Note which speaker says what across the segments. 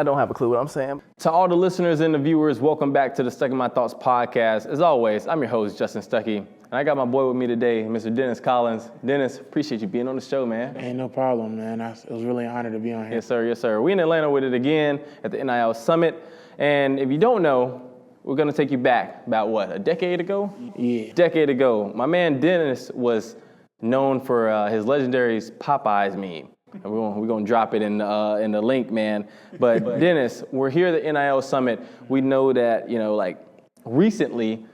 Speaker 1: I don't have a clue what I'm saying. To all the listeners and the viewers, welcome back to the Stuck in My Thoughts podcast. As always, I'm your host, Justin Stuckey, and I got my boy with me today, Mr. Dieunerst Collin. Dennis, appreciate you being on the show, man.
Speaker 2: Ain't no problem, man. It was really an honor to be on here.
Speaker 1: Yes, sir. Yes, sir. We in Atlanta with it again at the NIL Summit, and if you don't know, we're going to take you back about, what, a decade ago?
Speaker 2: Yeah.
Speaker 1: Decade ago. My man Dennis was known for his legendary Popeyes meme. And we're gonna drop it in the link, man. But Dennis, we're here at the NIL Summit. We know that, recently,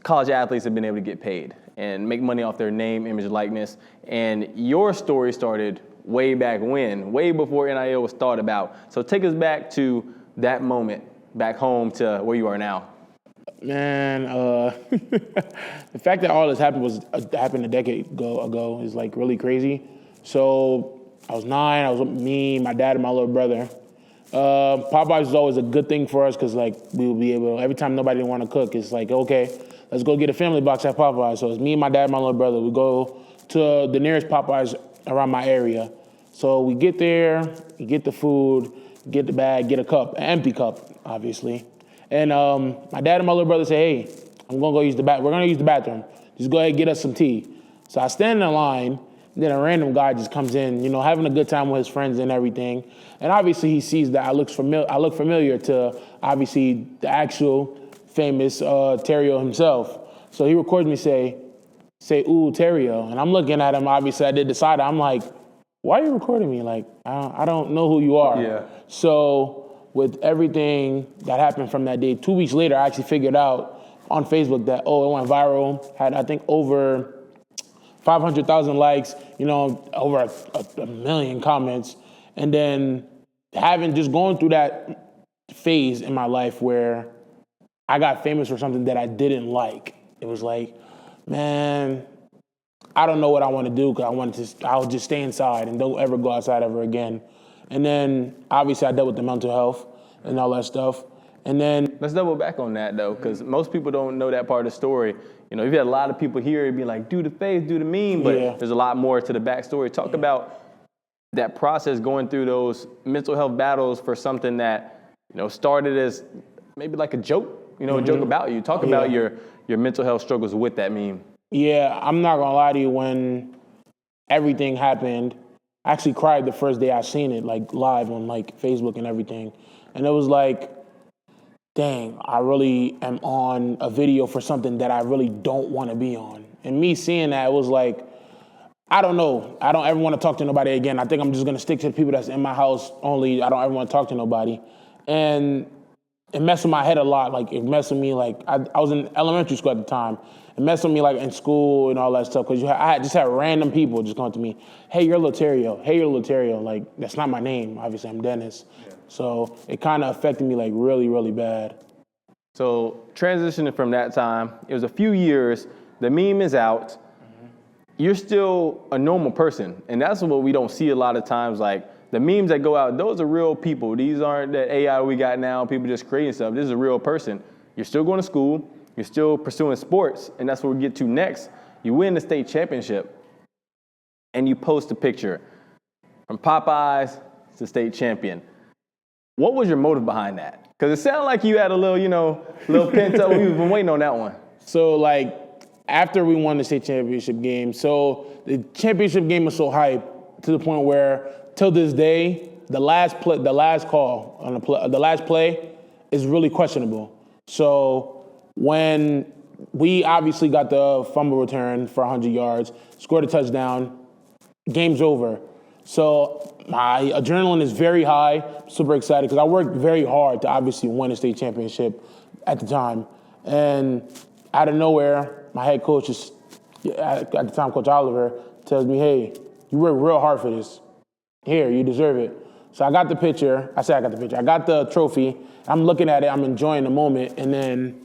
Speaker 1: college athletes have been able to get paid and make money off their name, image, likeness. And your story started way back when, way before NIL was thought about. So take us back to that moment, back home to where you are now.
Speaker 2: Man, the fact that all this happened a decade ago is like really crazy. So I was 9, I was with me, my dad, and my little brother. Popeyes was always a good thing for us because we would be able, every time nobody didn't want to cook, it's like, okay, let's go get a family box at Popeyes. So it's me, my dad, and my little brother. We go to the nearest Popeyes around my area. So we get there, we get the food, get the bag, get a cup, an empty cup, obviously. And my dad and my little brother say, hey, we're going to use the bathroom. Just go ahead and get us some tea. So I stand in line. Then a random guy just comes in, having a good time with his friends and everything. And obviously he sees that I look familiar to, obviously, the actual famous Terrio himself. So he records me say, ooh, Terrio. And I'm looking at him, obviously I did decide. I'm like, why are you recording me? Like, I don't know who you are.
Speaker 1: Yeah.
Speaker 2: So with everything that happened from that day, 2 weeks later, I actually figured out on Facebook that, it went viral. Had, I think, over 500,000 likes, over a million comments. And then going through that phase in my life where I got famous for something that I didn't like. It was like, man, I don't know what I want to do because I'll just stay inside and don't ever go outside ever again. And then obviously I dealt with the mental health and all that stuff. And then
Speaker 1: let's double back on that though, because most people don't know that part of the story. You've had a lot of people here and be like, do the face, do the meme, but there's a lot more to the backstory. Talk about that process going through those mental health battles for something that, started as maybe like a joke, a joke about you. Talk about your mental health struggles with that meme. Yeah,
Speaker 2: I'm not gonna lie to you, when everything happened, I actually cried the first day I seen it, live on Facebook and everything. And it was like, dang, I really am on a video for something that I really don't want to be on. And me seeing that, it was like, I don't know. I don't ever want to talk to nobody again. I think I'm just going to stick to the people that's in my house only. I don't ever want to talk to nobody. And it messed with my head a lot. It messed with me. I was in elementary school at the time. It messed with me in school and all that stuff because I just had random people just going to me, hey, you're Loterio. Hey, you're Loterio. That's not my name. Obviously, I'm Dennis. Yeah. So it kind of affected me really, really bad.
Speaker 1: So transitioning from that time, it was a few years. The meme is out. Mm-hmm. You're still a normal person. And that's what we don't see a lot of times. The memes that go out, those are real people. These aren't the AI we got now, people just creating stuff. This is a real person. You're still going to school. You're still pursuing sports. And that's what we get to next. You win the state championship. And you post a picture from Popeyes to state champion. What was your motive behind that? Because it sounded like you had a little, little pent up. We've been waiting on that one.
Speaker 2: So, after we won the state championship game, so the championship game was so hype to the point where, till this day, the last play is really questionable. So when we obviously got the fumble return for 100 yards, scored a touchdown, game's over. So my adrenaline is very high, super excited, because I worked very hard to obviously win a state championship at the time. And out of nowhere, my head coach, at the time, Coach Oliver, tells me, hey, you worked real hard for this. Here, you deserve it. So I got the picture. I got the trophy. I'm looking at it. I'm enjoying the moment. And then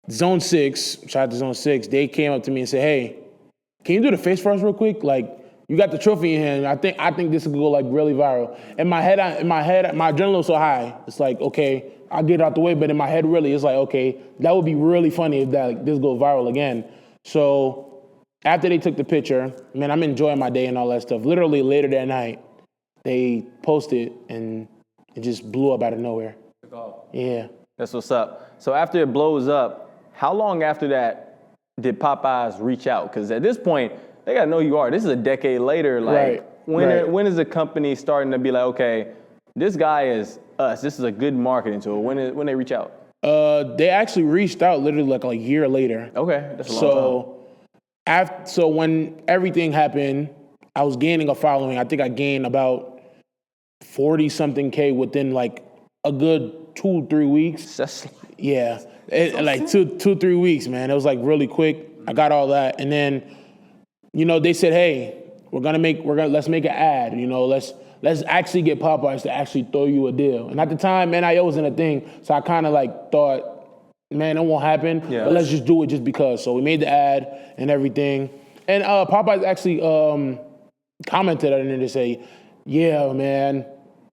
Speaker 2: Zone 6, shout out to Zone 6, they came up to me and said, hey, can you do the face for us real quick? You got the trophy in hand. I think this will go really viral. In my head, my adrenaline was so high. It's okay, I'll get it out the way. But in my head, really, it's okay, that would be really funny if this goes viral again. So after they took the picture, man, I'm enjoying my day and all that stuff. Literally later that night, they posted and It just blew up out of nowhere. Yeah.
Speaker 1: That's what's up. So after it blows up, how long after that did Popeyes reach out? Because at this point, they got to know who you are. This is a decade later. Like, when is the company starting to be like, okay, this guy is us. This is a good marketing tool. When they reach out?
Speaker 2: They actually reached out literally like a year later.
Speaker 1: Okay, that's a long time.
Speaker 2: So when everything happened, I was gaining a following. I think I gained about 40-something K within like a good 2-3 weeks. Yeah, like 2-3 weeks, man. It was like really quick. I got all that, and then, they said, hey, let's make an ad. Let's actually get Popeyes to actually throw you a deal. And at the time, NIL wasn't a thing, so I kind of like thought, man, it won't happen. Yeah. But let's just do it just because. So we made the ad and everything. And Popeyes actually commented on it and they say, yeah, man,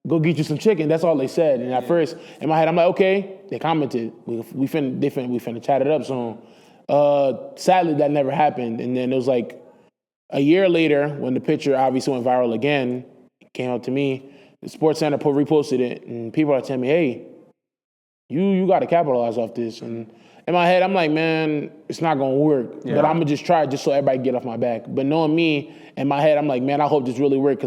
Speaker 2: go get you some chicken. That's all they said. And at first, in my head, I'm like, okay. They commented. We finna chat it up soon. Sadly, that never happened. And then it was like a year later when the picture obviously went viral again, it came up to me. The Sports Center reposted it, and people are telling me, hey, you got to capitalize off this. And in my head, I'm like, man, it's not going to work. Yeah. But I'm going to just try it just so everybody get off my back. But knowing me, in my head, I'm like, man, I hope this really works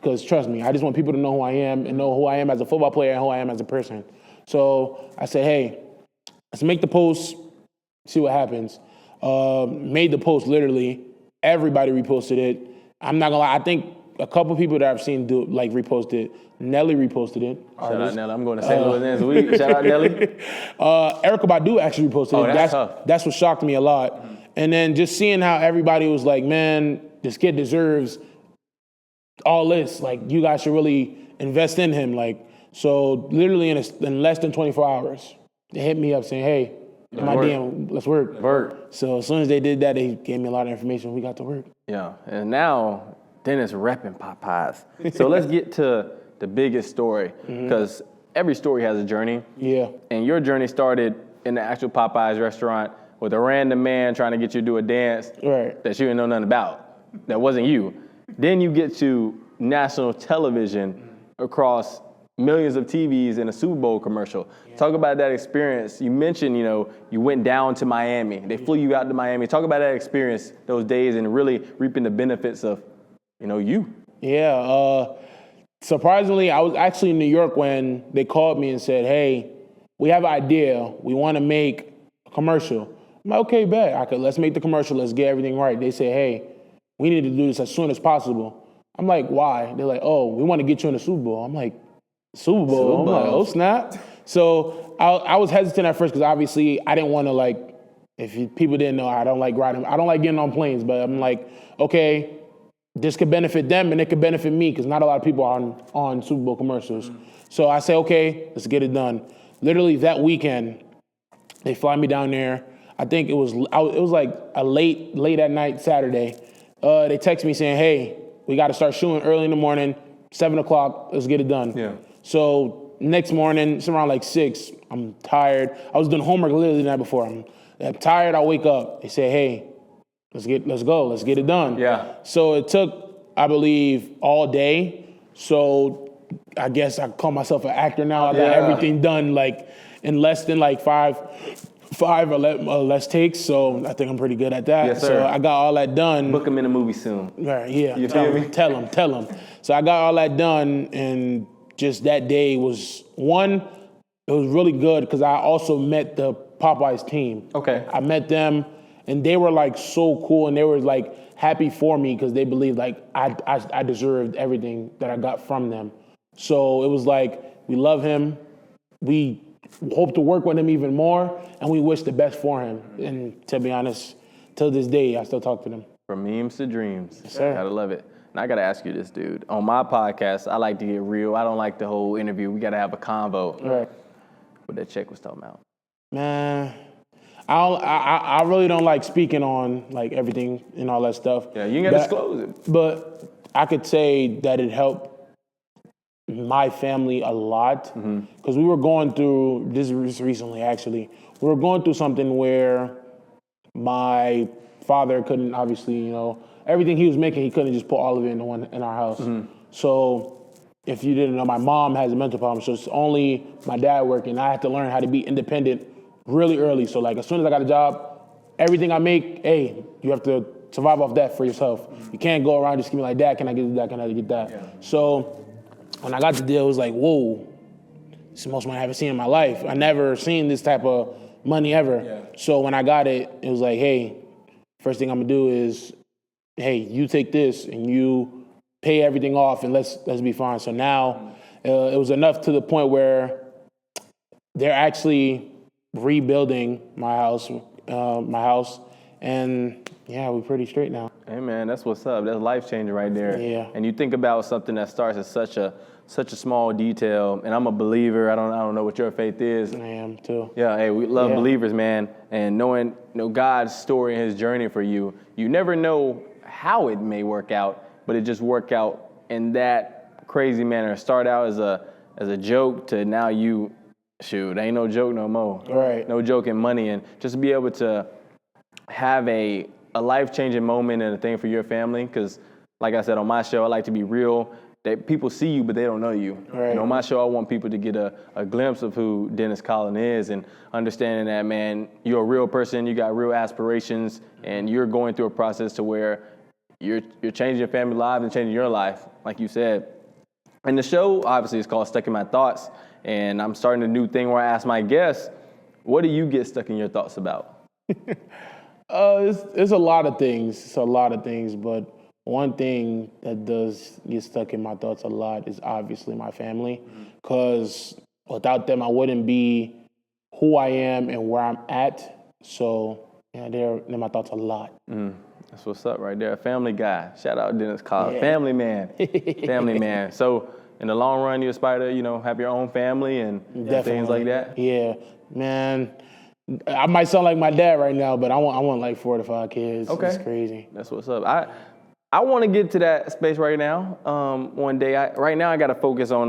Speaker 2: because trust me, I just want people to know who I am and know who I am as a football player and who I am as a person. So I said, hey, let's make the post, see what happens. Made the post literally. Everybody reposted it. I'm not going to lie. I think a couple people that I've seen repost it. Nelly reposted it.
Speaker 1: Shout out Nelly. I'm going to St. Louis next week. Shout out Nelly.
Speaker 2: Erykah Badu actually reposted it.
Speaker 1: That's tough.
Speaker 2: That's what shocked me a lot. Mm-hmm. And then just seeing how everybody was like, man, this kid deserves all this. Like, you guys should really invest in him. Like, so literally in less than 24 hours, they hit me up saying, hey, my DM, let's work. So as soon as they did that, they gave me a lot of information. We got to work.
Speaker 1: Yeah, and now Dennis repping Popeyes. So let's get to the biggest story, because every story has a journey.
Speaker 2: Yeah.
Speaker 1: And your journey started in the actual Popeyes restaurant with a random man trying to get you to do a dance that you didn't know nothing about. That wasn't you. Then you get to national television across millions of TVs in a Super Bowl commercial. Yeah. Talk about that experience. You mentioned, you went down to Miami. They flew you out to Miami. Talk about that experience, those days, and really reaping the benefits of, you.
Speaker 2: Yeah. Surprisingly, I was actually in New York when they called me and said, hey, we have an idea. We want to make a commercial. I'm like, okay, bet. Let's make the commercial. Let's get everything right. They say, hey, we need to do this as soon as possible. I'm like, why? They're like, oh, we want to get you in the Super Bowl. I'm like, Super Bowl? I'm like, oh, snap. So I was hesitant at first because obviously I didn't want to people didn't know, I don't like getting on planes, but I'm like, okay, this could benefit them and it could benefit me because not a lot of people are on Super Bowl commercials. So I say, okay, let's get it done. Literally that weekend, they fly me down there. I think it was like a late at night Saturday. They text me saying, hey, we got to start shooting early in the morning, 7 o'clock, let's get it done. Yeah. So next morning, it's around like 6, I'm tired. I was doing homework literally the night before. I'm tired, I wake up. They say, hey, let's go, let's get it done. Yeah. So it took, I believe, all day. So I guess I call myself an actor now. I got everything done in less than five or less takes. So I think I'm pretty good at that. Yes, sir. So I got all that done.
Speaker 1: Book him in a movie soon.
Speaker 2: Right, yeah. You feel me? Tell him. So I got all that done, and just that day was it was really good because I also met the Popeyes team. Okay. I met them, and they were so cool, and they were happy for me because they believed I deserved everything that I got from them. So it was we love him, we hope to work with him even more, and we wish the best for him. And to be honest, till this day, I still talk to them.
Speaker 1: From memes to dreams.
Speaker 2: Yes, sir.
Speaker 1: Gotta love it. And I gotta ask you this, dude. On my podcast, I like to get real. I don't like the whole interview. We gotta have a convo. Right. What that check was talking about.
Speaker 2: Man, I really don't like speaking on everything and all that stuff.
Speaker 1: Yeah, you ain't gotta disclose it.
Speaker 2: But I could say that it helped my family a lot because we were going through this recently. Actually, we were going through something where my father couldn't obviously, everything he was making, he couldn't just put all of it in our house. So if you didn't know, my mom has a mental problem, so it's only my dad working. I had to learn how to be independent really early. So like as soon as I got a job, everything I make, hey, you have to survive off that for yourself. You can't go around just giving me like, Dad, can I get that? Can I get that? Yeah. So when I got the deal, it was like, whoa, this is the most money I ever seen in my life. I never seen this type of money ever. Yeah. So when I got it, it was like, hey, first thing I'm gonna do is, hey, you take this and you pay everything off and let's be fine. So now it was enough to the point where they're actually rebuilding my house, and yeah, we're pretty straight now.
Speaker 1: Hey man, that's what's up. That's life changing right there.
Speaker 2: Yeah.
Speaker 1: And you think about something that starts as such a small detail. And I'm a believer. I don't know what your faith is.
Speaker 2: I am too.
Speaker 1: Yeah. Hey, we love believers, man. And knowing God's story and His journey for you, you never know how it may work out, but it just work out in that crazy manner. Start out as a joke to now you, shoot, ain't no joke no more.
Speaker 2: Right.
Speaker 1: No joke in money, and just to be able to have a life-changing moment and a thing for your family, because like I said on my show, I like to be real. That people see you, but they don't know you.
Speaker 2: Right.
Speaker 1: And on my show, I want people to get a glimpse of who Dieunerst Collin is, and understanding that, man, you're a real person, you got real aspirations, and you're going through a process to where you're changing your family lives and changing your life, like you said. And the show, obviously, is called Stuck in My Thoughts, and I'm starting a new thing where I ask my guests, what do you get stuck in your thoughts about?
Speaker 2: It's a lot of things. It's a lot of things, but one thing that does get stuck in my thoughts a lot is obviously my family, because without them, I wouldn't be who I am and where I'm at. So yeah, they're in my thoughts a lot.
Speaker 1: That's what's up right there. Family guy. Shout out Dieunerst Collin. Yeah. Family man. Family man. So in the long run, you aspire to, have your own family and things like that?
Speaker 2: Yeah, man. I might sound like my dad right now, but I want like 4 to 5 kids. Okay. It's crazy.
Speaker 1: That's what's up. I want to get to that space right now. One day. Right now, I got to focus on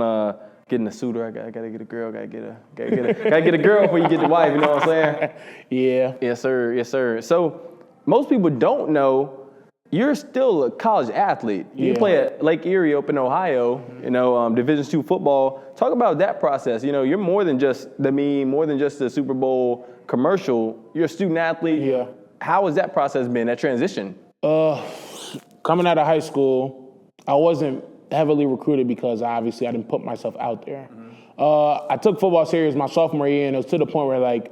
Speaker 1: getting a suitor. I gotta get a girl. Gotta get a girl before you get the wife. You know what I'm saying?
Speaker 2: Yeah.
Speaker 1: Yes, sir. Yes, sir. So most people don't know you're still a college athlete. You play at Lake Erie up in Ohio. Division II football. Talk about that process. You're more than just the meme, more than just the Super Bowl commercial. You're a student athlete.
Speaker 2: Yeah.
Speaker 1: How has that process been? That transition?
Speaker 2: Coming out of high school, I wasn't heavily recruited because obviously I didn't put myself out there. I took football serious my sophomore year, and it was to the point where like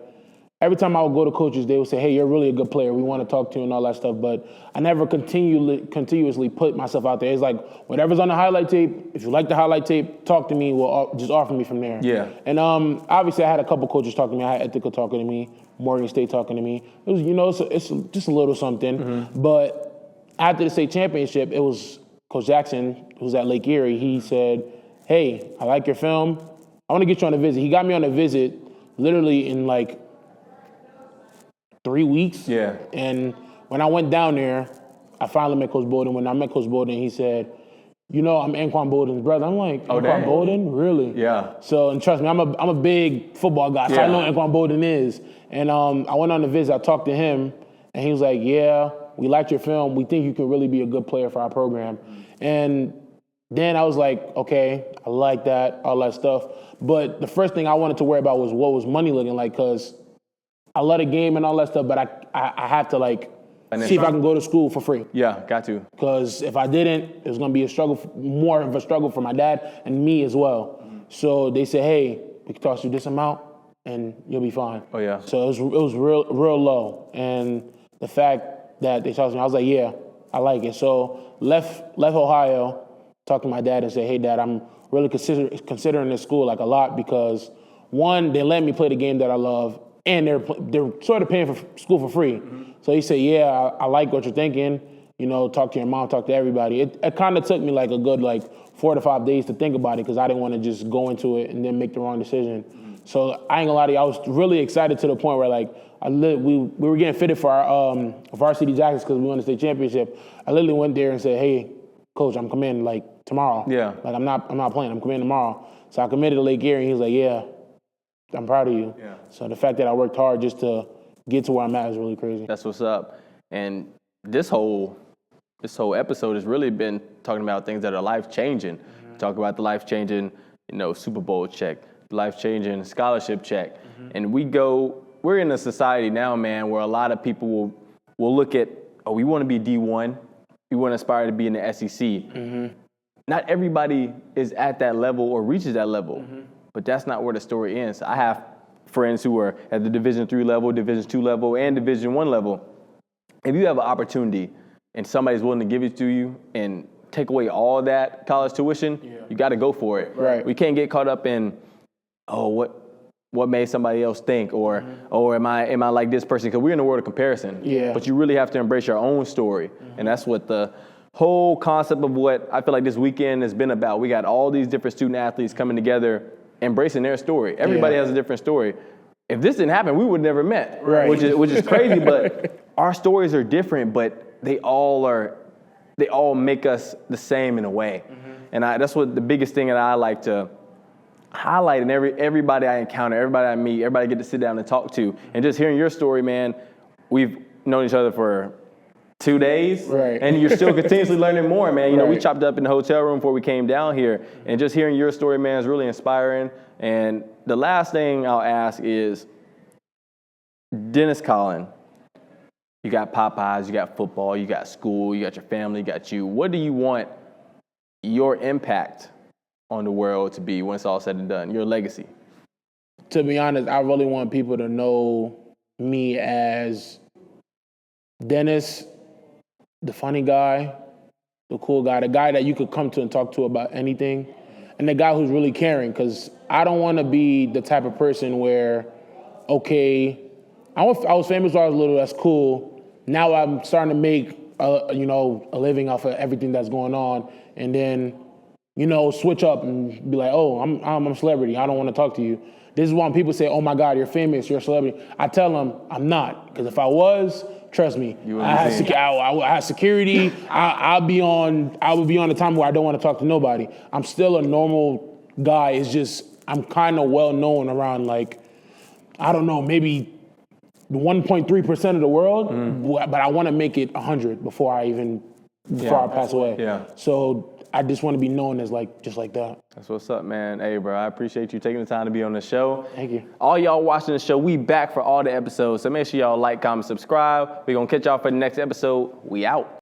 Speaker 2: every time I would go to coaches, they would say, hey, you're really a good player. We want to talk to you and all that stuff. But I never continuously put myself out there. It's like whatever's on the highlight tape, if you like the highlight tape, talk to me. Well, just offer me from there.
Speaker 1: Yeah.
Speaker 2: And obviously I had a couple coaches talking to me. I had Ethical talking to me, Morgan State talking to me. It was, it's just a little something. But after the state championship, it was Coach Jackson, who's at Lake Erie. He said, hey, I like your film. I want to get you on a visit. He got me on a visit literally in like 3 weeks.
Speaker 1: Yeah.
Speaker 2: And when I went down there, I finally met Coach Bowden. When I met Coach Bowden, he said, I'm Anquan Bowden's brother. I'm like, Anquan Bowden? Really?
Speaker 1: Yeah.
Speaker 2: So, and trust me, I'm a big football guy, so I know Anquan Bowden is. And I went on the visit. I talked to him, and he was like, yeah, we liked your film. We think you can really be a good player for our program. And then I was like, okay, I like that, all that stuff. But the first thing I wanted to worry about was what was money looking like, because I love the game and all that stuff, but I have to see if I can go to school for free.
Speaker 1: Yeah, got to.
Speaker 2: Because if I didn't, it was going to be more of a struggle for my dad and me as well. So they said, hey, we can toss you this amount and you'll be fine.
Speaker 1: Oh, yeah.
Speaker 2: So it was real low. And the fact that they tossed me, I was like, yeah, I like it. So left Ohio, talked to my dad and said, hey, Dad, I'm really considering this school a lot because, one, they let me play the game that I love, and they're sort of paying for school for free. So he said, yeah, I like what you're thinking. Talk to your mom, talk to everybody. It kind of took me a good 4 to 5 days to think about it because I didn't want to just go into it and then make the wrong decision. So I ain't gonna lie to you, I was really excited to the point where we were getting fitted for our varsity jackets because we won the state championship. I literally went there and said, hey, Coach, I'm coming tomorrow. Yeah. I'm not playing, I'm coming tomorrow. So I committed to Lake Erie and he was like, yeah, I'm proud of you. Yeah. So the fact that I worked hard just to get to where I'm at is really crazy.
Speaker 1: That's what's up. And this whole episode has really been talking about things that are life-changing. talk about the life-changing, Super Bowl check, life-changing scholarship check. And we're in a society now, man, where a lot of people will look at, we want to be D1. We want to aspire to be in the SEC. Not everybody is at that level or reaches that level, but that's not where the story ends. I have friends who are at the Division III level, Division II level, and Division I level. If you have an opportunity and somebody's willing to give it to you and take away all that college tuition, you got to go for it.
Speaker 2: Right.
Speaker 1: We can't get caught up in, what made somebody else think, or am I like this person? Because we're in a world of comparison.
Speaker 2: Yeah.
Speaker 1: But you really have to embrace your own story, and that's what the whole concept of what I feel like this weekend has been about. We got all these different student athletes coming together, embracing their story. Everybody has a different story. If this didn't happen, we would have never met,
Speaker 2: right.
Speaker 1: which is crazy. But our stories are different, but they all make us the same in a way. And that's what the biggest thing that I like to highlight in everybody I encounter, everybody I meet, everybody I get to sit down and talk to. And just hearing your story, man, we've known each other for 2 days,
Speaker 2: right.
Speaker 1: and you're still continuously learning more, man.
Speaker 2: Right.
Speaker 1: We chopped up in the hotel room before we came down here, and just hearing your story, man, is really inspiring. And the last thing I'll ask is, Dieunerst Collin, you got Popeyes, you got football, you got school, you got your family, you got you. What do you want your impact on the world to be when it's all said and done, your legacy?
Speaker 2: To be honest, I really want people to know me as Dieunerst, the funny guy, the cool guy, the guy that you could come to and talk to about anything, and the guy who's really caring, because I don't want to be the type of person where, okay, I was famous when I was little, that's cool. Now I'm starting to make a living off of everything that's going on, and then, switch up and be like, I'm a celebrity, I don't want to talk to you. This is why when people say, oh my God, you're famous, you're a celebrity. I tell them I'm not, because if I was, trust me, I have security. I would be on a time where I don't want to talk to nobody. I'm still a normal guy. It's just I'm kind of well known around, like, I don't know, maybe 1.3% of the world, but I want to make it 100 before I pass away.
Speaker 1: Yeah.
Speaker 2: So I just want to be known as just like that.
Speaker 1: That's what's up, man. Hey, bro, I appreciate you taking the time to be on the show.
Speaker 2: Thank you.
Speaker 1: All y'all watching the show, we back for all the episodes. So make sure y'all like, comment, subscribe. We're going to catch y'all for the next episode. We out.